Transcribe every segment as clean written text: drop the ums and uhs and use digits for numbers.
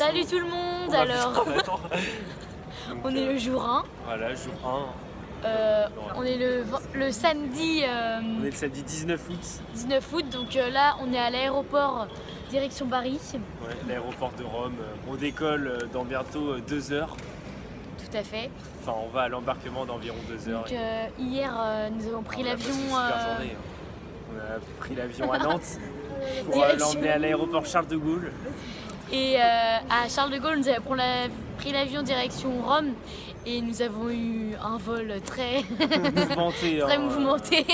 Salut tout le monde. Alors, on est le jour 1. Voilà, jour 1. On est le samedi. On est le samedi 19 août. 19 août, donc là on est à l'aéroport direction Bari. Ouais, l'aéroport de Rome. On décolle dans bientôt 2 heures. Tout à fait. Enfin, on va à l'embarquement d'environ 2 heures. Donc hier nous avons pris l'avion. On a pris l'avion à Nantes pour l'emmener à l'aéroport Charles de Gaulle. Et à Charles de Gaulle, nous avons pris l'avion direction Rome et nous avons eu un vol très mouvementé. très mouvementé.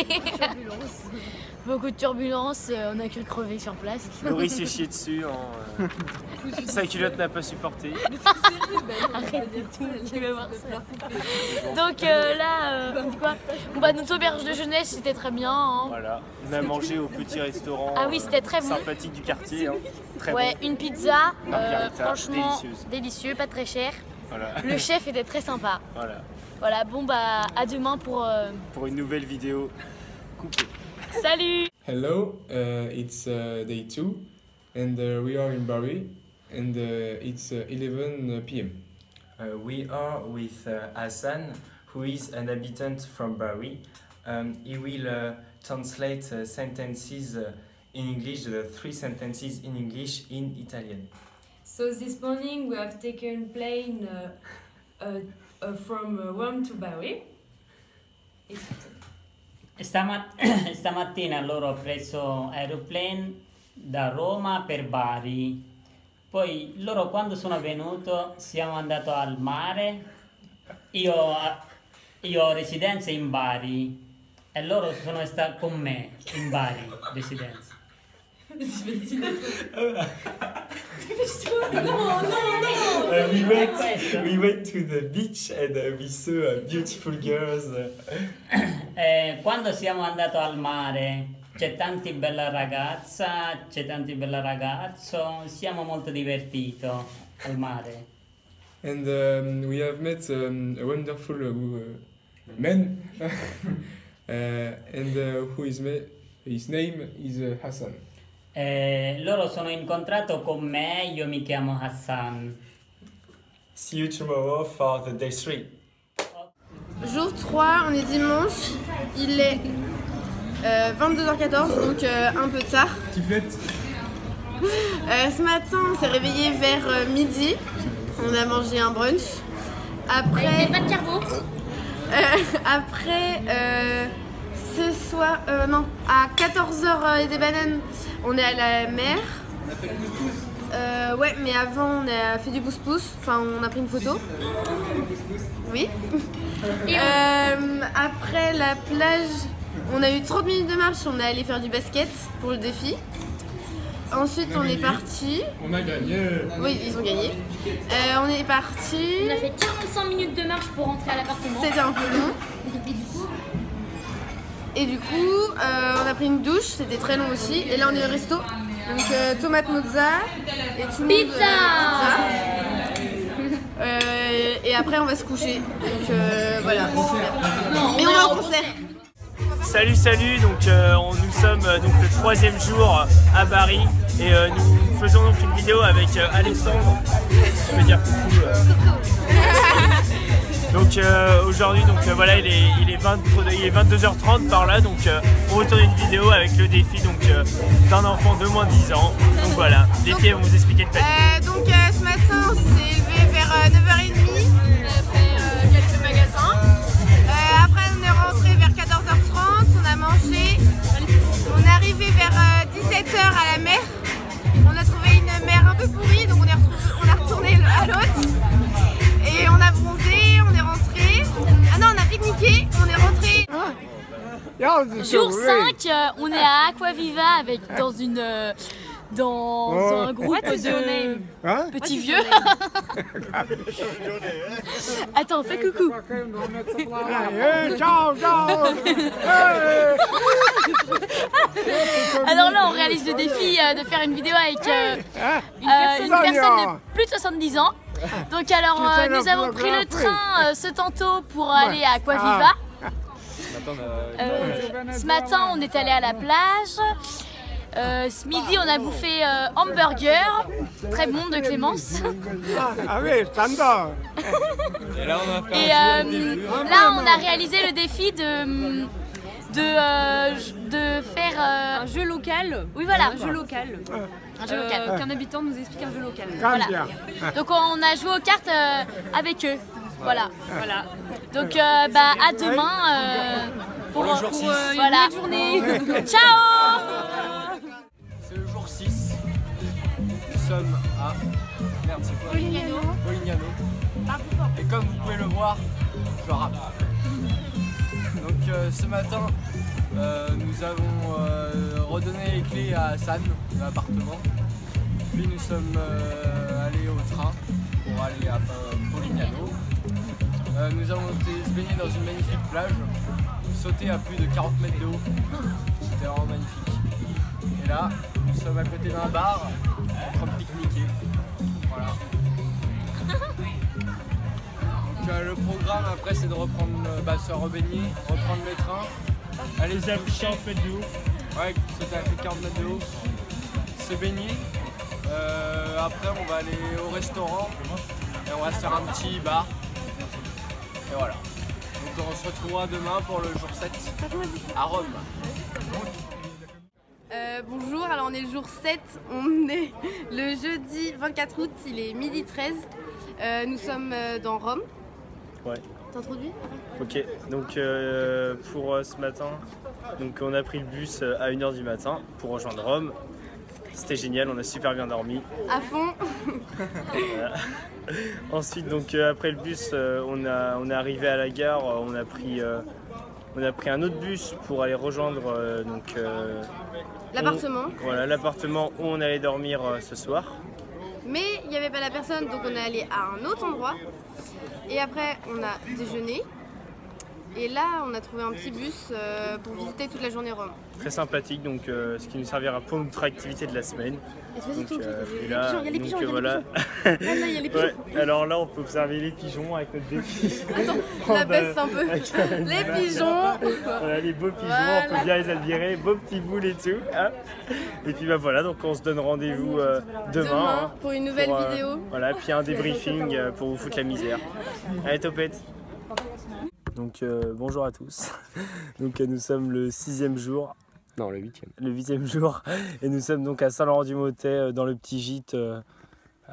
Beaucoup de turbulences, on a cru crever sur place. Laurie s'est chié dessus. Sa culotte n'a pas supporté. Arrête de tout, tu vas voir ça. Donc là, notre auberge de jeunesse c'était très bien. Hein. Voilà, on a mangé au petit restaurant c'était très bon. Sympathique du quartier. Hein. Très bon. Une pizza, franchement délicieux, pas très cher. Voilà. Le chef était très sympa. Voilà, bon bah à demain pour une nouvelle vidéo coupée. Salut! Hello, it's day 2 and we are in Bari and it's 11 p.m. We are with Hassan, who is an habitant from Bari. He will translate sentences in English, the 3 sentences in English in Italian. So this morning we have taken plane from Rome to Bari. Stamattina loro ho preso aeroplane da Roma per Bari, poi loro quando sono venuto siamo andati al mare, io ho residenza in Bari e loro sono stati con me in Bari, residenza. We went to the beach and we saw beautiful girls. Quando siamo andati al mare c'è tanti bella ragazza, c'è tanti bel ragazzo, siamo molto divertiti al mare. And we have met a wonderful man and his name is Hassan. Loro sono incontrato con me, io mi chiamo Hassan. See you tomorrow for the day 3. Jour 3, on est dimanche, il est 22h14, donc un peu tard. Ce matin, on s'est réveillé vers midi, on a mangé un brunch. Après, avec des pâtes carbo. Ce soir, à 14h et des bananes, on est à la mer. On a fait le pouce-pouce. Ouais, mais avant on a fait du pouce-pouce, enfin on a pris une photo. Oui. Après la plage, on a eu 30 minutes de marche, on est allé faire du basket pour le défi. Ensuite on est parti. On a gagné. Oui, ils ont gagné. On est parti. On a fait 45 minutes de marche pour rentrer à l'appartement. C'était un peu long. Et du coup, on a pris une douche, c'était très long aussi. Et là on est au resto. Donc tomate mozza et tout le monde, pizza. Et après on va se coucher. Donc voilà. Mais on va au concert. Salut, donc nous sommes donc le 3e jour à Bari et nous faisons donc une vidéo avec Alessandre. Je veux dire coucou. Donc aujourd'hui, voilà, il est 22h30 par là, donc on retourne une vidéo avec le défi d'un enfant de moins de 10 ans. Donc voilà, les filles vont vous expliquer le planning. Donc ce matin on s'est levé vers 9h30, on a fait quelques magasins. Après on est rentré vers 14h30, on a mangé. On est arrivé vers 17h à la mer. On a trouvé une mer un peu pourrie, donc on est retourné à l'autre. Et on a bronzé, on est rentré. Ah non, on a pique-niqué, on est rentré. Jour 5, on est à Aquaviva dans un groupe de petits vieux. Attends, fais coucou. Alors là, on réalise le défi de faire une vidéo avec une personne de plus de 70 ans. Donc alors, nous avons pris le train ce tantôt pour aller à Aquaviva. Ce matin, on est allé à la plage. Ce midi, on a bouffé hamburger, très bon de Clémence. Ah oui, standard. Et là, on a fait là, on a réalisé le défi de faire Un jeu local. Oui, voilà. Un jeu local. Un jeu local. Qu'un habitant nous explique un jeu local. Voilà. Donc on a joué aux cartes avec eux. Voilà. Voilà. Donc à demain pour le jour 6. Voilà. Une journée. Ciao. C'est le jour 6. Nous sommes à Polignano. Et comme vous pouvez le voir, je rappe. Donc ce matin, nous avons redonné les clés à Hassan de l'appartement. Puis nous sommes allés au train pour aller à Polignano. Nous avons été se baigner dans une magnifique plage, sauter à plus de 40 mètres de haut. C'était vraiment magnifique. Et là, nous sommes à côté d'un bar, en train de pique-niquer. Voilà. Donc le programme après c'est de reprendre, se rebaigner, reprendre le train, aller se coucher. 40 mètres de haut. Ouais, sauter à plus de 40 mètres de haut, se baigner. Après on va aller au restaurant et on va se faire un petit bar. Et voilà. Donc on se retrouvera demain pour le jour 7 à Rome. Bonjour, alors on est le jour 7, on est le jeudi 24 août, il est 12h13. Nous sommes dans Rome. Ouais. T'introduis? Ok, donc pour ce matin, donc on a pris le bus à 1h du matin pour rejoindre Rome. C'était génial, on a super bien dormi. À fond. Voilà. Ensuite, donc après le bus, on est arrivé à la gare, on a pris un autre bus pour aller rejoindre L'appartement. Voilà, l'appartement où on allait dormir ce soir. Mais il n'y avait pas la personne, donc on est allé à un autre endroit. Et après, on a déjeuné. Et là, on a trouvé un petit bus pour visiter toute la journée Rome. Très sympathique, donc ce qui nous servira pour notre activité de la semaine. Donc, et là, il y a les pigeons, voilà. Ah, là, il y a les pigeons. Ouais, alors là, on peut observer les pigeons avec notre défi. Attends, la baisse un peu. Les pigeons. Voilà, les beaux pigeons, Voilà. on peut bien les admirer, beaux petits boules et tout. Hein. Et puis bah voilà, donc on se donne rendez-vous demain hein, pour une nouvelle vidéo. Voilà, puis un débriefing pour vous foutre la misère. Allez, topette. Donc bonjour à tous. Donc nous sommes le 6e jour. Non, le 8e. Le 8e jour. Et nous sommes donc à Saint-Laurent-du-Motet dans le petit gîte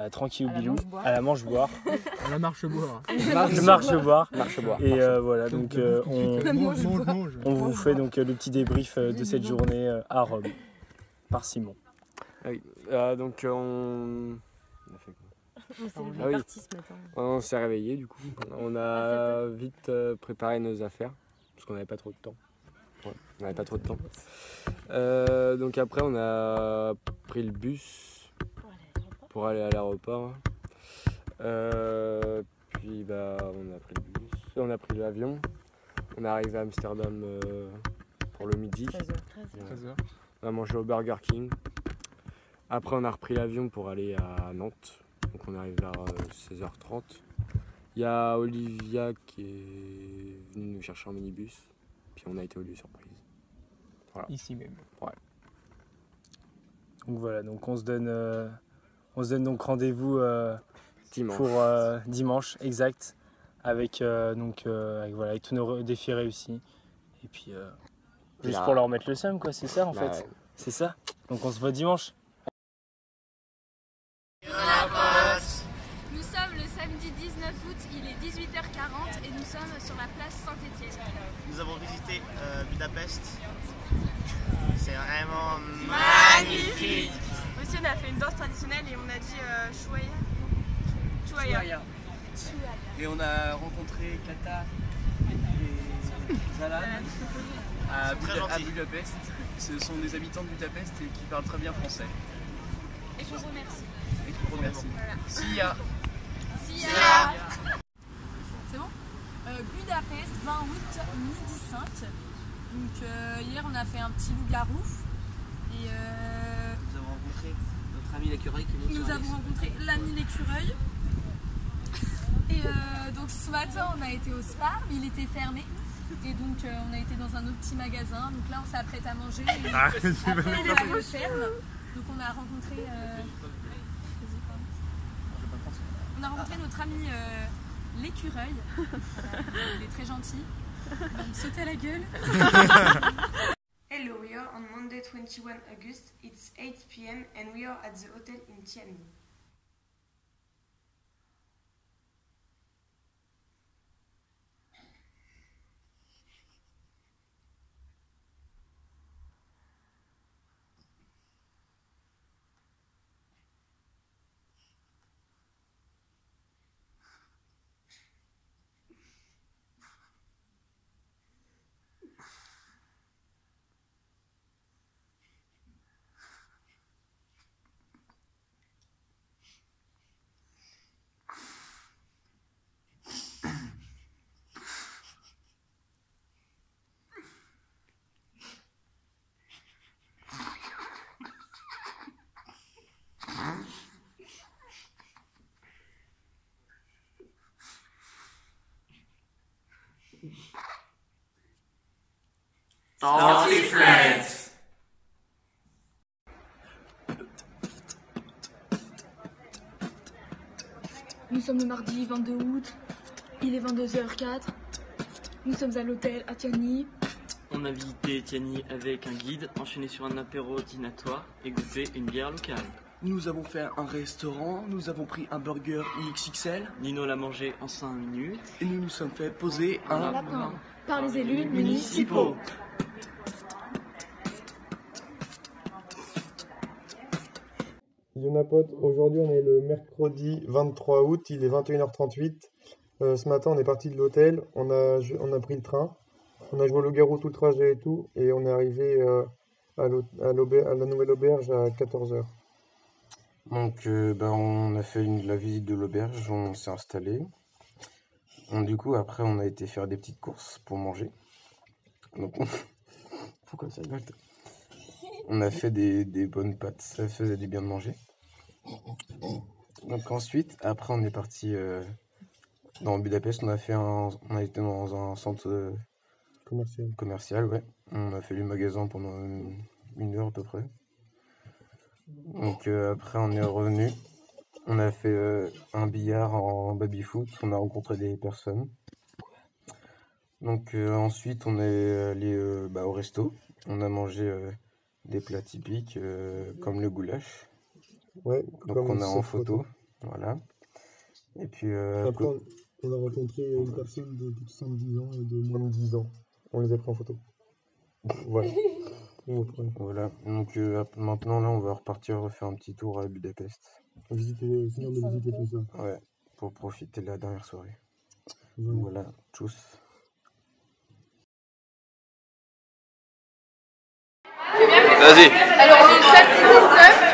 tranquille ou bilou, à la Manche-Boire. À la marche-boire. Marche-boire. Et voilà, donc on vous fait donc le petit débrief de cette journée à Rome, par Simon. Oui. Donc on a fait quoi? Parti ce matin. On s'est réveillé du coup. On a vite préparé nos affaires, parce qu'on n'avait pas trop de temps. Ouais, on n'avait pas trop de temps. Donc après on a pris le bus pour aller à l'aéroport. Puis bah on a pris le bus, on a pris l'avion. On est arrivé à Amsterdam pour le midi. 13h. On a mangé au Burger King. Après on a repris l'avion pour aller à Nantes. Donc on arrive vers 16h30. Il y a Olivia qui est venue nous chercher en minibus. Puis on a été au lieu surprise. Voilà. Ici même. Ouais. Donc voilà, donc on se donne donc rendez-vous Dimanche. pour dimanche, exact, avec tous nos défis réussis. Et puis juste Là. pour leur mettre le seum quoi, c'est ça en Bah, fait. ouais. C'est ça. Donc on se voit dimanche. Nous sommes le samedi 19 août, il est 18h40 et nous sommes sur la place Saint-Étienne. Nous avons visité Budapest. C'est vraiment magnifique. Aussi, on a fait une danse traditionnelle et on a dit Chouaya. Et on a rencontré Kata et Zalan à Budapest. Ce sont des habitants de Budapest et qui parlent très bien français. Et qu'on remercie. Et qui vous remercient. Sia. C'est bon Budapest, 20 août, midi 5. Donc hier on a fait un petit loup-garou. Et Nous avons rencontré notre ami l'écureuil qui monte nous sur avons rencontré l'ami l'écureuil. Et donc ce matin on a été au spa, mais il était fermé. Et donc on a été dans un autre petit magasin. Donc là on s'apprête à manger. Arrête, Après on est à la ferme. Donc on a rencontré notre ami l'écureuil. Il est très gentil. Il va me sauter à la gueule. Hello, we are on Monday 21 August. It's 8 p.m. and we are at the hotel in Tianmu. Salty Friends. Nous sommes le mardi 22 août, il est 22h04. Nous sommes à l'hôtel à Tianyi. On a visité Tianyi avec un guide, enchaîné sur un apéro dînatoire et goûté une bière locale. Nous avons fait un restaurant, nous avons pris un burger XXL. Nino l'a mangé en 5 minutes. Et nous nous sommes fait poser un lapin par les élus municipaux. Yonapote, aujourd'hui on est le mercredi 23 août, il est 21h38. Ce matin on est parti de l'hôtel, on a pris le train, on a joué au loup-garou tout le trajet et tout, et on est arrivé à la nouvelle auberge à 14h. Donc on a fait la visite de l'auberge, on s'est installé. Du coup après on a été faire des petites courses pour manger. Donc pourquoi ça gueule? On a fait des bonnes pâtes, ça faisait du bien de manger. Donc ensuite, après on est parti dans Budapest, on a été dans un centre commercial, ouais. On a fait le magasin pendant une heure à peu près. Donc après on est revenu, on a fait un billard en baby-foot, on a rencontré des personnes. Donc ensuite on est allé au resto, on a mangé des plats typiques comme le goulash. Ouais, donc on a en photo, voilà. Et puis après on a rencontré une personne de plus de 70 ans et de moins de 10 ans. On les a pris en photo. Voilà. Voilà, donc maintenant là on va repartir refaire un petit tour à Budapest. Finir de visiter tout ça. Ouais, pour profiter de la dernière soirée. Voilà, tchuss. Vas-y. Alors on est le samedi 19,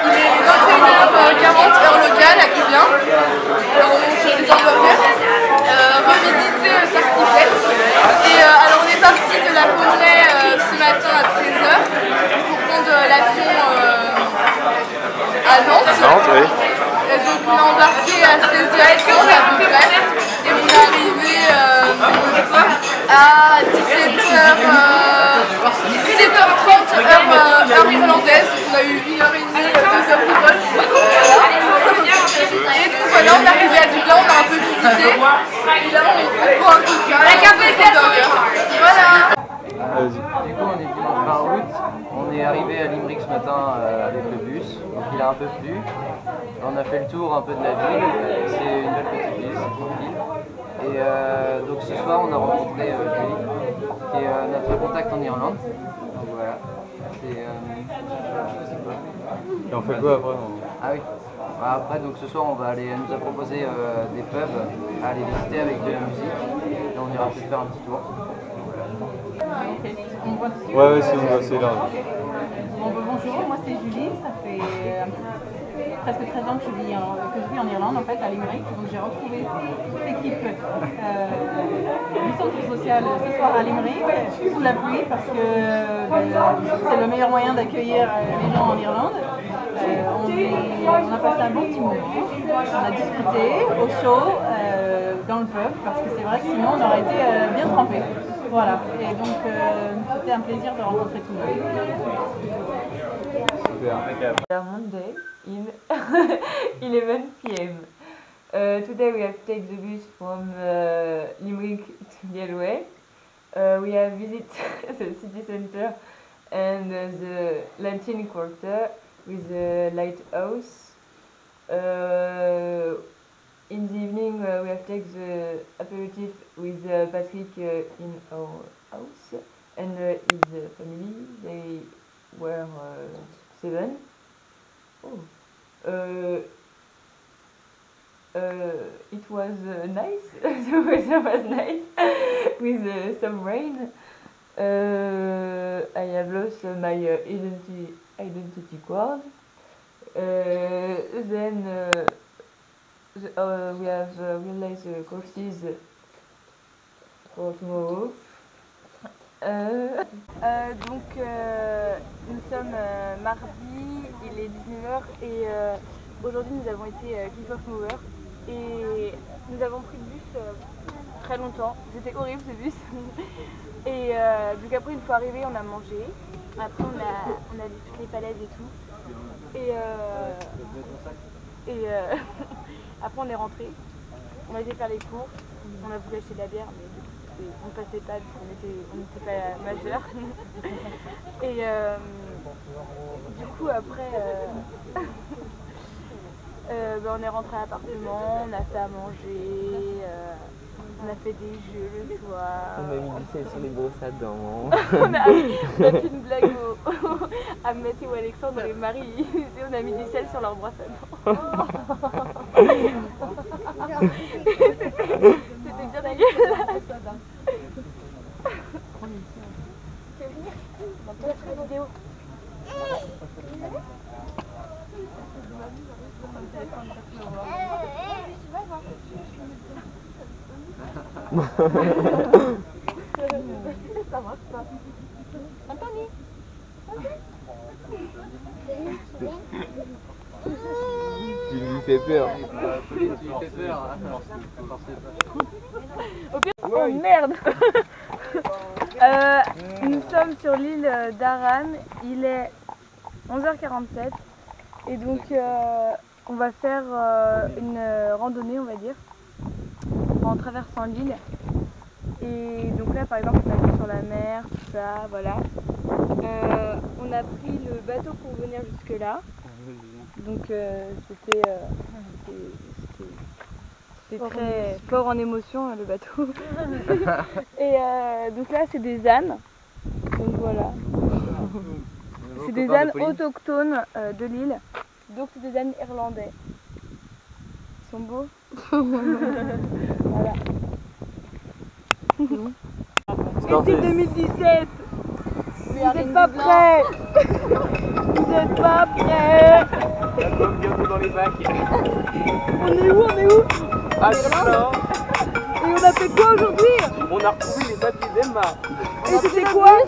il est 21h40 heure locale à Dublin. Alors on mange des hamburgers, revisiter Tartiflette. Et alors on est parti de la Poney ce matin à 13h pour prendre l'avion à Nantes. Nantes, oui. Donc on a embarqué à 16h30 à peu près et on est arrivé à 17h30 heure irlandaise. Donc on a eu 1h30, 2 heures de vol. Et donc voilà, on est arrivé à Dublin, on a un peu visité. Et là on prend un coca, un burger. Voilà. Du coup on est dimanche 20 août, on est arrivé à Limerick ce matin avec le bus, donc il a un peu plu. On a fait le tour un peu de la ville, c'est une belle petite ville, c'est tranquille. Et donc ce soir on a rencontré Julie, qui est notre contact en Irlande. Donc voilà. Et on fait quoi après? Ah oui. Après donc ce soir elle nous a proposé des pubs à aller visiter avec de la musique. Et on ira peut-être faire un petit tour. Ouais, si on voit, c'est là. Bonjour, moi c'est Julie, ça fait presque 13 ans que je vis en Irlande, en fait, à Limerick. Donc j'ai retrouvé toute l'équipe du centre social ce soir à Limerick, sous la pluie, parce que c'est le meilleur moyen d'accueillir les gens en Irlande. On a passé un bon petit moment, on a discuté au chaud, dans le pub, parce que c'est vrai que sinon on aurait été bien trempés. Voilà, et donc c'était un plaisir de rencontrer tout le monde. Monday in 11 p.m. Today we have taken the bus from Limerick to Galway. We have visited the city center and the Latin Quarter with the lighthouse. In the evening we have taken the aperitif with Patrick in our house and his family. They were 7. Oh. It was nice. The weather was nice with some rain. I have lost my identity card. Then we have realized the courses for tomorrow. Donc nous sommes mardi, il est 19h et aujourd'hui nous avons été Cliff Mover et nous avons pris le bus très longtemps, c'était horrible ce bus. Et donc après une fois arrivé on a mangé, après on a vu toutes les falaises et tout. Et après on est rentré, on a été faire les courses, on a voulu acheter de la bière mais du coup on ne passait pas parce qu'on n'était pas majeurs. Et du coup après on est rentré à l'appartement, on a fait à manger, on a fait des jeux le soir. On a mis du sel sur les brosses à dents. on a fait une blague à Mathéo, Alexandre et Marie, on a mis du sel sur leur brosse à dents. C'était bien dégueulasse. On va faire la vidéo. Ça marche pas. Anthony. Tu lui fais peur. Tu lui fais peur. Oh merde. Nous sommes sur l'île d'Aran, il est 11h47 et donc on va faire une randonnée on va dire en traversant l'île. Et donc là par exemple on a vu sur la mer, tout ça, voilà. On a pris le bateau pour venir jusque là. Donc c'était très fort en émotion le bateau. Et donc là c'est des ânes. Donc voilà. C'est des ânes autochtones de l'île. Donc c'est des ânes irlandais. Ils sont beaux. Voilà. Été 2017. Vous n'êtes pas prêts. Vous n'êtes pas prêts. La pomme bientôt dans les bacs. On est où? Ah, Irlande. Et on a fait quoi aujourd'hui? On a retrouvé les papiers d'Emma. Et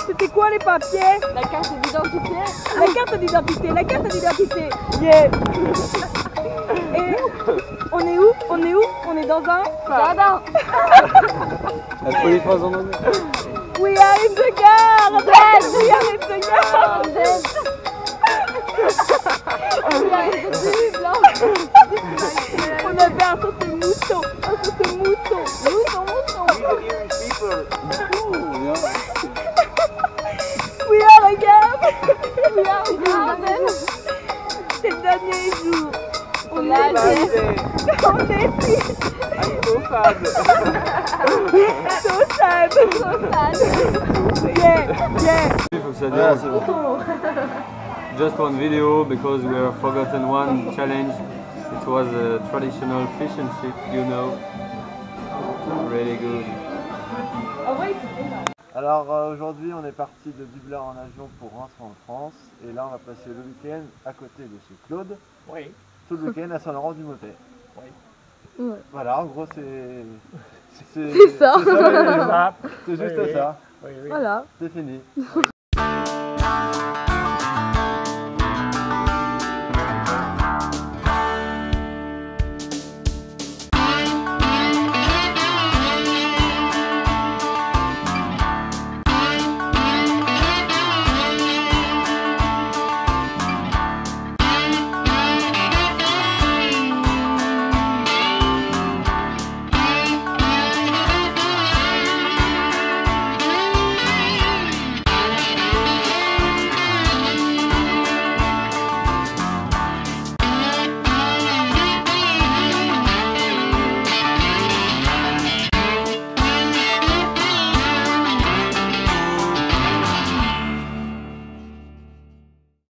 c'était quoi les papiers? La carte d'identité. La carte d'identité, la carte d'identité. Yeah. Et on est où? On est dans un jardin. La police en honneur. We are in the garden. We are in the garden. On avait un sauté mouton. Mouton. We are a garden. We are a garden. C'est le dernier jour. On est triste. So sad. So sad. Yeah. Il faut que ça dure. Just one video because we have forgotten one challenge. It was a traditional fish and chip, you know. Really good. Alors aujourd'hui on est parti de Dublin en avion pour rentrer en France et là on va passer le week-end à côté de chez Claude. Oui. Tout le week-end à Saint-Laurent-du-Motet. Oui. Ouais. Voilà, en gros c'est ça. C'est juste ça. Voilà. C'est fini.